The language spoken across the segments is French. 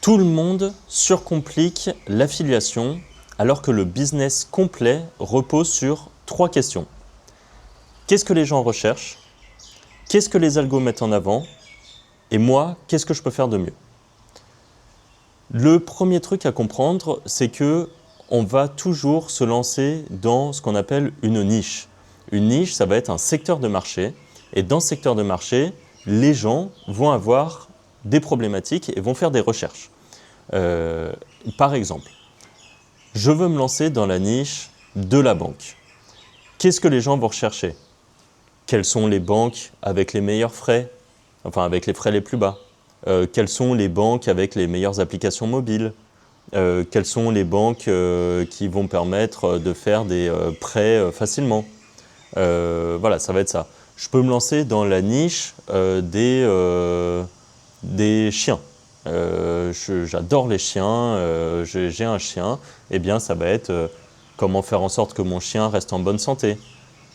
Tout le monde surcomplique l'affiliation alors que le business complet repose sur 3 questions. Qu'est-ce que les gens recherchent? Qu'est-ce que les algos mettent en avant? Et moi, qu'est-ce que je peux faire de mieux? Le premier truc à comprendre, c'est que on va toujours se lancer dans ce qu'on appelle une niche. Une niche, ça va être un secteur de marché. Et dans ce secteur de marché, les gens vont avoir des problématiques et vont faire des recherches. Par exemple, je veux me lancer dans la niche de la banque. Qu'est-ce que les gens vont rechercher? Quelles sont les banques avec les meilleurs frais? Enfin, avec les frais les plus bas. Quelles sont les banques avec les meilleures applications mobiles? Quelles sont les banques qui vont permettre de faire des prêts facilement? Voilà, ça va être ça. Je peux me lancer dans la niche des chiens. J'adore les chiens, j'ai un chien. Eh bien, ça va être comment faire en sorte que mon chien reste en bonne santé.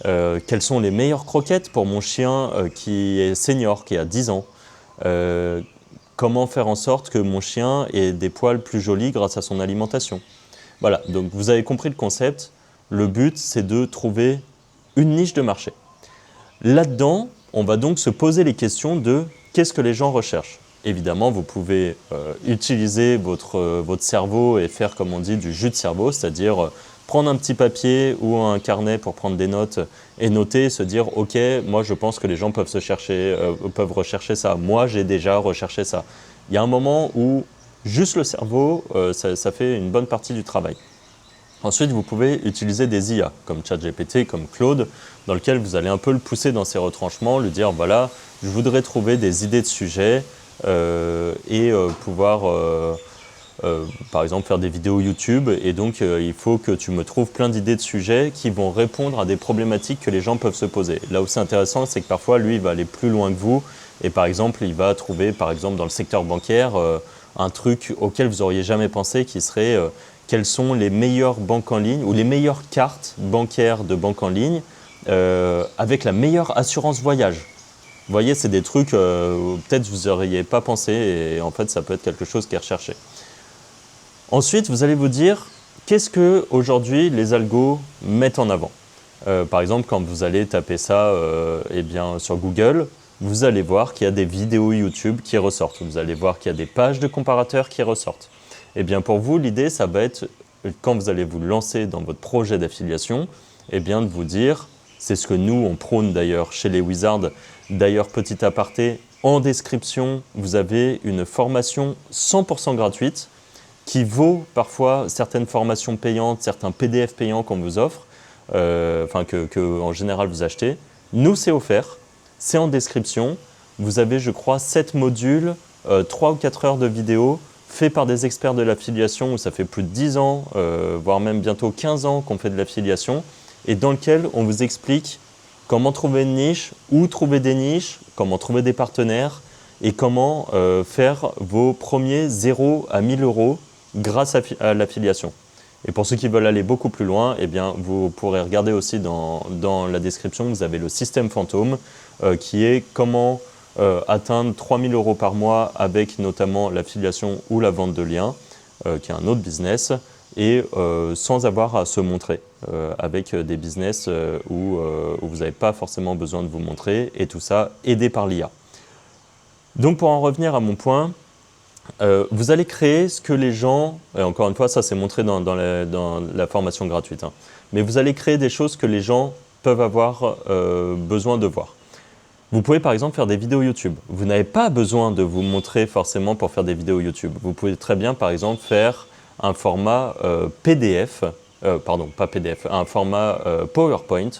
Quelles sont les meilleures croquettes pour mon chien qui est senior, qui a 10 ans. Comment faire en sorte que mon chien ait des poils plus jolis grâce à son alimentation. Voilà, donc vous avez compris le concept. Le but, c'est de trouver une niche de marché. Là-dedans, on va donc se poser les questions de qu'est-ce que les gens recherchent. Évidemment, vous pouvez utiliser votre cerveau et faire, comme on dit, du jus de cerveau, c'est-à-dire prendre un petit papier ou un carnet pour prendre des notes et noter, et se dire « Ok, moi je pense que les gens peuvent rechercher ça. Moi, j'ai déjà recherché ça. » Il y a un moment où juste le cerveau, ça fait une bonne partie du travail. Ensuite, vous pouvez utiliser des IA, comme ChatGPT, comme Claude, dans lequel vous allez un peu le pousser dans ses retranchements, lui dire « Voilà, je voudrais trouver des idées de sujets et pouvoir… par exemple, faire des vidéos YouTube, et donc il faut que tu me trouves plein d'idées de sujets qui vont répondre à des problématiques que les gens peuvent se poser. » Là où c'est intéressant, c'est que parfois, lui, il va aller plus loin que vous, et par exemple, il va trouver, par exemple, dans le secteur bancaire, un truc auquel vous n'auriez jamais pensé, qui serait quelles sont les meilleures banques en ligne, ou les meilleures cartes bancaires de banque en ligne, avec la meilleure assurance voyage. Vous voyez, c'est des trucs, peut-être vous n'auriez pas pensé, et en fait, ça peut être quelque chose qui est recherché. Ensuite, vous allez vous dire, qu'est-ce que aujourd'hui les algos mettent en avant? Par exemple, quand vous allez taper ça sur Google, vous allez voir qu'il y a des vidéos YouTube qui ressortent. Vous allez voir qu'il y a des pages de comparateurs qui ressortent. Eh bien, pour vous, l'idée, ça va être, quand vous allez vous lancer dans votre projet d'affiliation, eh bien, de vous dire, c'est ce que nous, on prône d'ailleurs chez les Wizards. D'ailleurs, petit aparté, en description, vous avez une formation 100% gratuite qui vaut parfois certaines formations payantes, certains PDF payants qu'on vous offre, que en général vous achetez. Nous, c'est offert, c'est en description. Vous avez, je crois, 7 modules, 3 ou 4 heures de vidéo faits par des experts de l'affiliation où ça fait plus de 10 ans, voire même bientôt 15 ans qu'on fait de l'affiliation, et dans lequel on vous explique comment trouver une niche, où trouver des niches, comment trouver des partenaires et comment faire vos premiers 0 à 1000 euros grâce à l'affiliation. Et pour ceux qui veulent aller beaucoup plus loin, eh bien, vous pourrez regarder aussi dans la description, vous avez le système fantôme qui est comment atteindre 3000 euros par mois avec notamment l'affiliation ou la vente de liens, qui est un autre business, et sans avoir à se montrer, avec des business où vous n'avez pas forcément besoin de vous montrer, et tout ça aidé par l'IA. Donc pour en revenir à mon point, vous allez créer ce que les gens, et encore une fois, ça c'est montré dans la formation gratuite, hein, mais vous allez créer des choses que les gens peuvent avoir besoin de voir. Vous pouvez par exemple faire des vidéos YouTube. Vous n'avez pas besoin de vous montrer forcément pour faire des vidéos YouTube. Vous pouvez très bien par exemple faire un format PDF, pas PDF, un format PowerPoint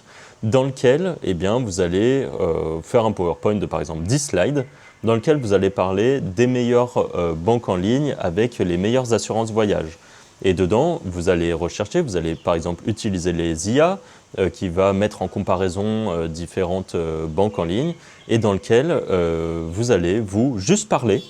dans lequel eh bien, vous allez faire un PowerPoint de par exemple 10 slides dans lequel vous allez parler des meilleures banques en ligne avec les meilleures assurances voyage. Et dedans, vous allez rechercher, vous allez par exemple utiliser les IA qui va mettre en comparaison différentes banques en ligne et dans lequel vous allez juste parler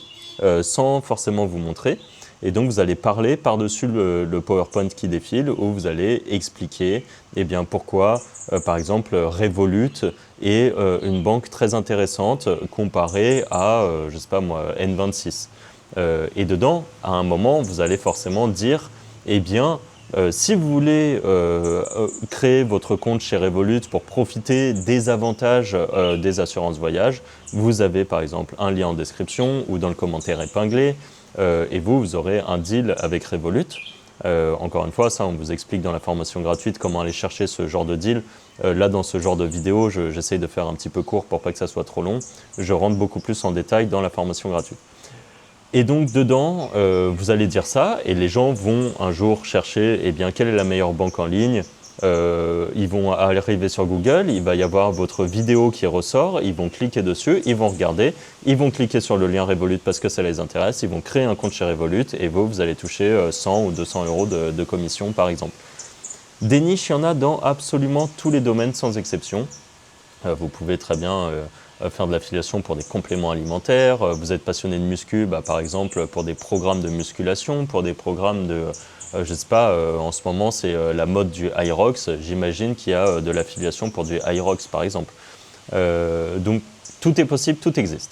sans forcément vous montrer. Et donc, vous allez parler par-dessus le PowerPoint qui défile où vous allez expliquer eh bien, pourquoi, par exemple, Revolut est une banque très intéressante comparée à, je sais pas moi, N26. Et dedans, à un moment, vous allez forcément dire, eh bien, si vous voulez créer votre compte chez Revolut pour profiter des avantages des assurances voyage, vous avez par exemple un lien en description ou dans le commentaire épinglé, et vous aurez un deal avec Revolut. Encore une fois, ça on vous explique dans la formation gratuite comment aller chercher ce genre de deal. Là dans ce genre de vidéo, j'essaye de faire un petit peu court pour pas que ça soit trop long. Je rentre beaucoup plus en détail dans la formation gratuite. Et donc dedans, vous allez dire ça et les gens vont un jour chercher eh bien, quelle est la meilleure banque en ligne. Ils vont arriver sur Google, il va y avoir votre vidéo qui ressort, ils vont cliquer dessus, ils vont regarder, ils vont cliquer sur le lien Revolut parce que ça les intéresse, ils vont créer un compte chez Revolut et vous allez toucher 100 ou 200 euros de commission par exemple. Des niches, il y en a dans absolument tous les domaines sans exception. Vous pouvez très bien faire de l'affiliation pour des compléments alimentaires. Vous êtes passionné de muscu, par exemple pour des programmes de musculation, pour des programmes de, je ne sais pas, en ce moment c'est la mode du Hyrox. J'imagine qu'il y a de l'affiliation pour du Hyrox par exemple. Donc tout est possible, tout existe.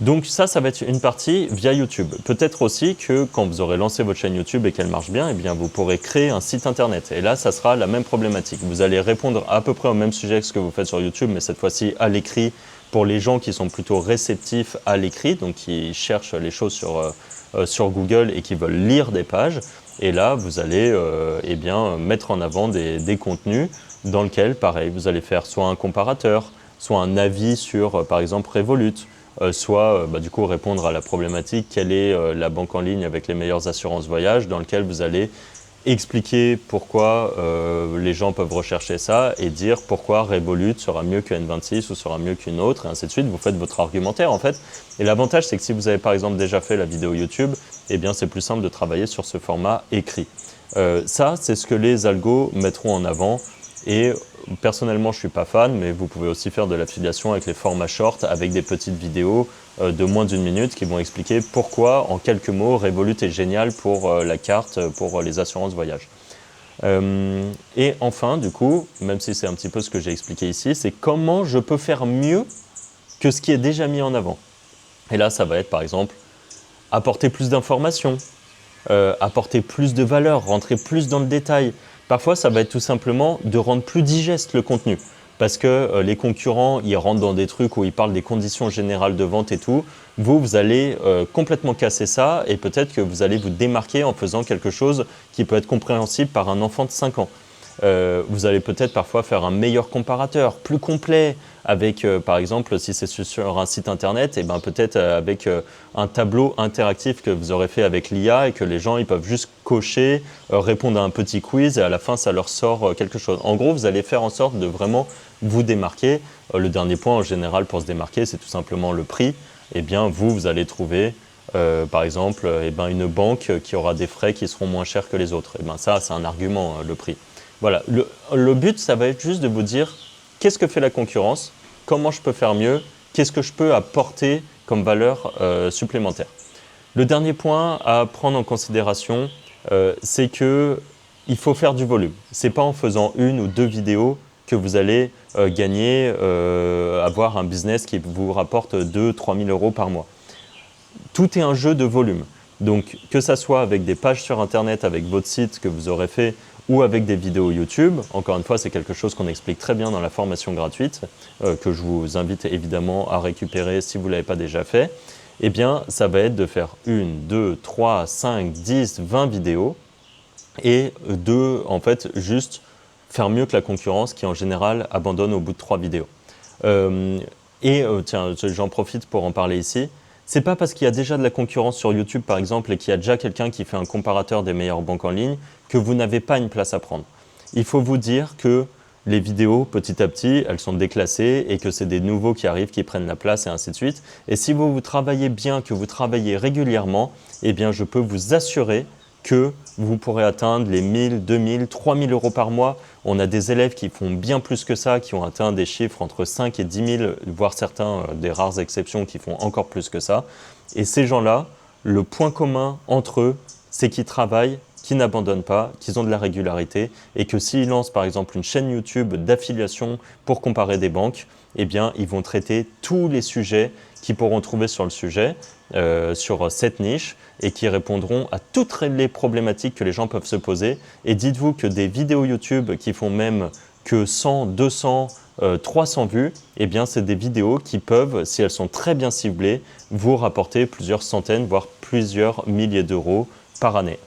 Donc ça va être une partie via YouTube. Peut-être aussi que quand vous aurez lancé votre chaîne YouTube et qu'elle marche bien, eh bien vous pourrez créer un site internet. Et là, ça sera la même problématique. Vous allez répondre à peu près au même sujet que ce que vous faites sur YouTube, mais cette fois-ci à l'écrit pour les gens qui sont plutôt réceptifs à l'écrit, donc qui cherchent les choses sur Google et qui veulent lire des pages. Et là, vous allez eh bien, mettre en avant des contenus dans lesquels, pareil, vous allez faire soit un comparateur, soit un avis sur, par exemple, Revolut, soit du coup répondre à la problématique quelle est la banque en ligne avec les meilleures assurances voyage, dans lequel vous allez expliquer pourquoi les gens peuvent rechercher ça et dire pourquoi Revolut sera mieux que N26 ou sera mieux qu'une autre, et ainsi de suite. Vous faites votre argumentaire en fait. Et l'avantage, c'est que si vous avez par exemple déjà fait la vidéo YouTube, eh bien c'est plus simple de travailler sur ce format écrit. Ça, c'est ce que les algos mettront en avant. Et personnellement, je ne suis pas fan, mais vous pouvez aussi faire de l'affiliation avec les formats short, avec des petites vidéos de moins d'une minute qui vont expliquer pourquoi, en quelques mots, Revolut est génial pour la carte, pour les assurances voyage. Et enfin, du coup, même si c'est un petit peu ce que j'ai expliqué ici, c'est comment je peux faire mieux que ce qui est déjà mis en avant. Et là, ça va être par exemple apporter plus d'informations, apporter plus de valeur, rentrer plus dans le détail. Parfois, ça va être tout simplement de rendre plus digeste le contenu. Parce que les concurrents, ils rentrent dans des trucs où ils parlent des conditions générales de vente et tout. Vous allez complètement casser ça et peut-être que vous allez vous démarquer en faisant quelque chose qui peut être compréhensible par un enfant de 5 ans. Vous allez peut-être parfois faire un meilleur comparateur, plus complet, avec par exemple, si c'est sur un site internet, et peut-être avec un tableau interactif que vous aurez fait avec l'IA et que les gens ils peuvent juste cocher, répondre à un petit quiz et à la fin ça leur sort quelque chose. En gros, vous allez faire en sorte de vraiment vous démarquer. Le dernier point en général pour se démarquer, c'est tout simplement le prix. Eh bien, vous allez trouver par exemple une banque qui aura des frais qui seront moins chers que les autres. Ça, c'est un argument, le prix. Voilà, le but, ça va être juste de vous dire qu'est-ce que fait la concurrence, comment je peux faire mieux, qu'est-ce que je peux apporter comme valeur supplémentaire. Le dernier point à prendre en considération, c'est qu'il faut faire du volume. Ce n'est pas en faisant 1 ou 2 vidéos que vous allez gagner, avoir un business qui vous rapporte 2 000 à 3 000 euros par mois. Tout est un jeu de volume. Donc, que ça soit avec des pages sur Internet, avec votre site que vous aurez fait, ou avec des vidéos YouTube. Encore une fois, c'est quelque chose qu'on explique très bien dans la formation gratuite, que je vous invite évidemment à récupérer si vous ne l'avez pas déjà fait. Eh bien, ça va être de faire 1, 2, 3, 5, 10, 20 vidéos et de, en fait, juste faire mieux que la concurrence qui, en général, abandonne au bout de 3 vidéos. Tiens, j'en profite pour en parler ici. C'est pas parce qu'il y a déjà de la concurrence sur YouTube, par exemple, et qu'il y a déjà quelqu'un qui fait un comparateur des meilleures banques en ligne, que vous n'avez pas une place à prendre. Il faut vous dire que les vidéos, petit à petit, elles sont déclassées et que c'est des nouveaux qui arrivent, qui prennent la place et ainsi de suite. Et si vous travaillez bien, que vous travaillez régulièrement, eh bien, je peux vous assurer que vous pourrez atteindre les 1 000, 2 000, 3 000 euros par mois. On a des élèves qui font bien plus que ça, qui ont atteint des chiffres entre 5 et 10 000, voire certains, des rares exceptions, qui font encore plus que ça. Et ces gens-là, le point commun entre eux, c'est qu'ils travaillent, qui n'abandonnent pas, qui ont de la régularité et que s'ils lancent par exemple une chaîne YouTube d'affiliation pour comparer des banques, eh bien, ils vont traiter tous les sujets qu'ils pourront trouver sur le sujet, sur cette niche et qui répondront à toutes les problématiques que les gens peuvent se poser. Et dites-vous que des vidéos YouTube qui font même que 100, 200, 300 vues, eh bien, c'est des vidéos qui peuvent, si elles sont très bien ciblées, vous rapporter plusieurs centaines, voire plusieurs milliers d'euros par année.